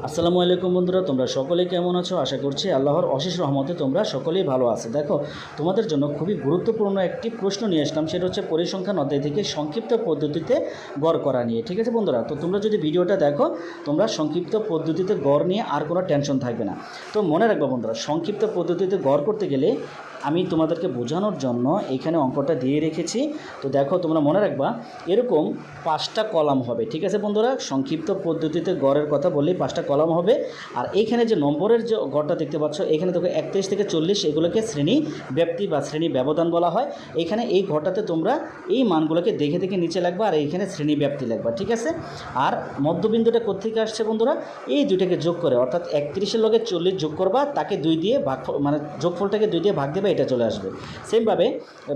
আসসালামু আলাইকুম বন্ধুরা, তোমরা সকলেই কেমন আছো? আশা করছি আল্লাহর অশেষ রহমতে তোমরা সকলেই ভালো আছো। দেখো, তোমাদের জন্য খুবই গুরুত্বপূর্ণ একটি প্রশ্ন নিয়ে আসলাম, সেটা হচ্ছে পরিসংখ্যান অধ্যায় থেকে সংক্ষিপ্ত পদ্ধতিতে গড় করা নিয়ে। ঠিক আছে বন্ধুরা, তো তোমরা যদি ভিডিওটা দেখো, তোমরা সংক্ষিপ্ত পদ্ধতিতে গড় নিয়ে আর কোনো টেনশন থাকবে না। তো মনে রাখবে বন্ধুরা, সংক্ষিপ্ত পদ্ধতিতে গড় করতে গেলে আমি তোমাদেরকে বোঝানোর জন্য এখানে অঙ্কটা দিয়ে রেখেছি। তো দেখো, তোমরা মনে রাখবা এরকম 5টা কলাম হবে। ঠিক আছে বন্ধুরা, সংক্ষিপ্ত পদ্ধতিতে গড়ের কথা বললেই 5টা কলাম হবে। আর এইখানে যে নম্বরের যে গড়টা দেখতে পাচ্ছ, এখানে দেখো 31 থেকে 40, এগুলোকে শ্রেণী ব্যক্তি বা শ্রেণী ব্যবধান বলা হয়। এখানে এই ঘরটাতে তোমরা এই মানগুলোকে দেখে দেখে নিচে লাগবা, আর এইখানে শ্রেণী ব্যক্তি লাগবা। ঠিক আছে, আর মধ্যবিন্দুটা কোত্থেকে আসছে বন্ধুরা? এই দুইটাকে যোগ করে, অর্থাৎ 31-এর লগে 40 যোগ করবা, তাকে 2 দিয়ে ভাগ, মানে যোগফলটাকে 2 দিয়ে ভাগ দেবে, এটা চলে আসবে। সেমভাবে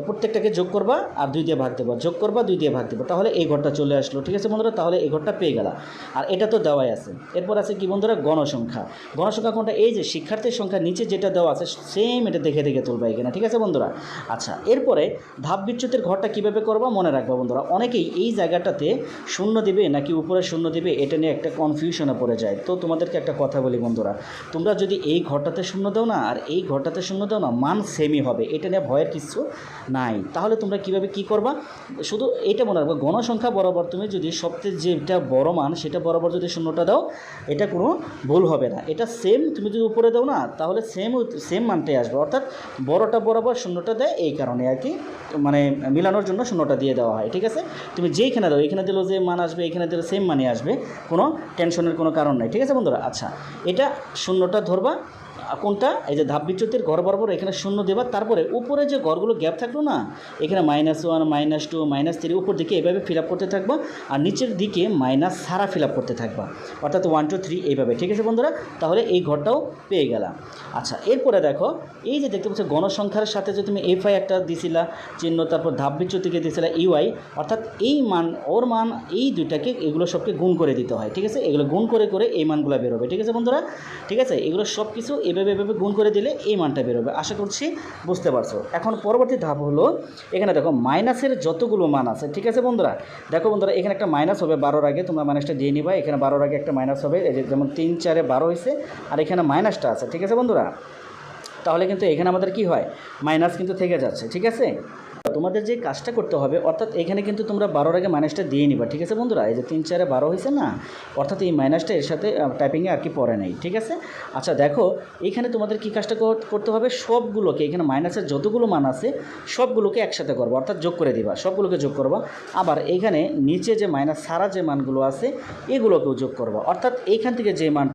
প্রত্যেকটাকে যোগ করবা আর 2 দিয়ে ভাগ দেবা, যোগ করবা 2 দিয়ে ভাগ দেবা, তাহলে এই ঘরটা চলে আসলো। ঠিক আছে বন্ধুরা, তাহলে এই ঘরটা পেয়ে গেলা। আর এটা তো দেওয়াই আছে। এরপর আছে কি বন্ধুরা? গণসংখ্যা। গণসংখ্যা কোনটা? এই যে শিক্ষার্থীর সংখ্যা নিচে যেটা দেওয়া আছে সেম এটা দেখে দেখে তুলবা এখানে। ঠিক আছে বন্ধুরা, আচ্ছা এরপরে ধাপ বিচ্যুতির ঘরটা কীভাবে করবা মনে রাখবা বন্ধুরা। অনেকেই এই জায়গাটাতে শূন্য দেবে নাকি উপরে শূন্য দেবে, এটা নিয়ে একটা কনফিউশনে পড়ে যায়। তো তোমাদেরকে একটা কথা বলি বন্ধুরা, তোমরা যদি এই ঘরটাতে শূন্য দাও না আর এই ঘরটাতে শূন্য দাও না, মান সেমই হবে, এটা নিয়ে ভয়ের কিছু নাই। তাহলে তোমরা কীভাবে কী করবা? শুধু এটা মনে রাখবা, গণসংখ্যা বরাবর তুমি যদি সবচেয়ে যেটা বড় মান সেটা বরাবর যদি শূন্যটা দাও, এটা কোনো ভুল হবে না। এটা সেম, তুমি যদি উপরে দাও না তাহলে সেম মানটাই আসবে, অর্থাৎ বড়টা বরাবর শূন্যটা দেয়, এই কারণে আর কি, মানে মিলানোর জন্য শূন্যটা দিয়ে দেওয়া হয়। ঠিক আছে, তুমি যেইখানে দাও, এখানে দিলেও যে মান আসবে, এখানে দিলে সেম মানে আসবে, কোনো টেনশনের কোনো কারণ নাই। ঠিক আছে বন্ধুরা, আচ্ছা এটা শূন্যটা ধরবা কোনটা? এই যে ধাপ বিচ্যুতির ঘর বরাবর এখানে শূন্য দেবা, তারপরে উপরে যে ঘরগুলো গ্যাপ থাকলো না, এখানে -1, -2, -3 উপর দিকে এভাবে ফিল আপ করতে থাকবা, আর নিচের দিকে মাইনাস ছাড়া ফিল আপ করতে থাকবা, অর্থাৎ 1 2 3 এইভাবে। ঠিক আছে বন্ধুরা, তাহলে এই ঘরটাও পেয়ে গেলাম। আচ্ছা এরপরে দেখো, এই যে দেখতে পাচ্ছ গণসংখ্যার সাথে যে তুমি FI একটা দিছিলা চিহ্ন, তারপর ধাপ বিচ্যুতিকে দিছিলা EY, অর্থাৎ এই মান ওর মান, এই দুইটাকে এগুলো সবকে গুণ করে দিতে হয়। ঠিক আছে, এগুলো গুণ করে করে এই মানগুলো বেরোবে। ঠিক আছে বন্ধুরা, ঠিক আছে, এগুলো সব কিছু এভাবে গুণ করে দিলে এই মানটা বেরোবে। আশা করছি বুঝতে পারছো। এখন পরবর্তী ধাপ হলো, এখানে দেখো মাইনাসের যতগুলো মান আছে। ঠিক আছে বন্ধুরা, দেখো বন্ধুরা, এখানে একটা মাইনাস হবে 12-র আগে, তোমরা মাইনাসটা দিয়ে নিবা। এখানে 12-র আগে একটা মাইনাস হবে, এই যে যেমন 3 4 12 হয়েছে, আর এখানে মাইনাসটা আছে। ঠিক আছে বন্ধুরা, তাহলে কিন্তু এখানে আমাদের কি হয়, মাইনাস কিন্তু থেকে যাচ্ছে। ঠিক আছে, তোমাদের যে কাজটা করতে হবে, অর্থাৎ এখানে কিন্তু তোমরা 12-র আগে মাইনাসটা দিয়ে নিবা। ঠিক আছে বন্ধুরা, এই যে 3 4 12 হয়েছে না, অর্থাৎ এই মাইনাসটা এর সাথে টাইপিংয়ে আর কি পড়ে নেই। ঠিক আছে, আচ্ছা দেখো, এইখানে তোমাদের কি কাজটা করতে হবে, সবগুলোকে এখানে মাইনাসের যতগুলো মান আছে সবগুলোকে একসাথে করবো, অর্থাৎ যোগ করে দিবা, সবগুলোকে যোগ করবা। আবার এইখানে নিচে যে মাইনাস ছাড়া যে মানগুলো আছে এগুলোকেও যোগ করবা, অর্থাৎ এইখান থেকে যে মান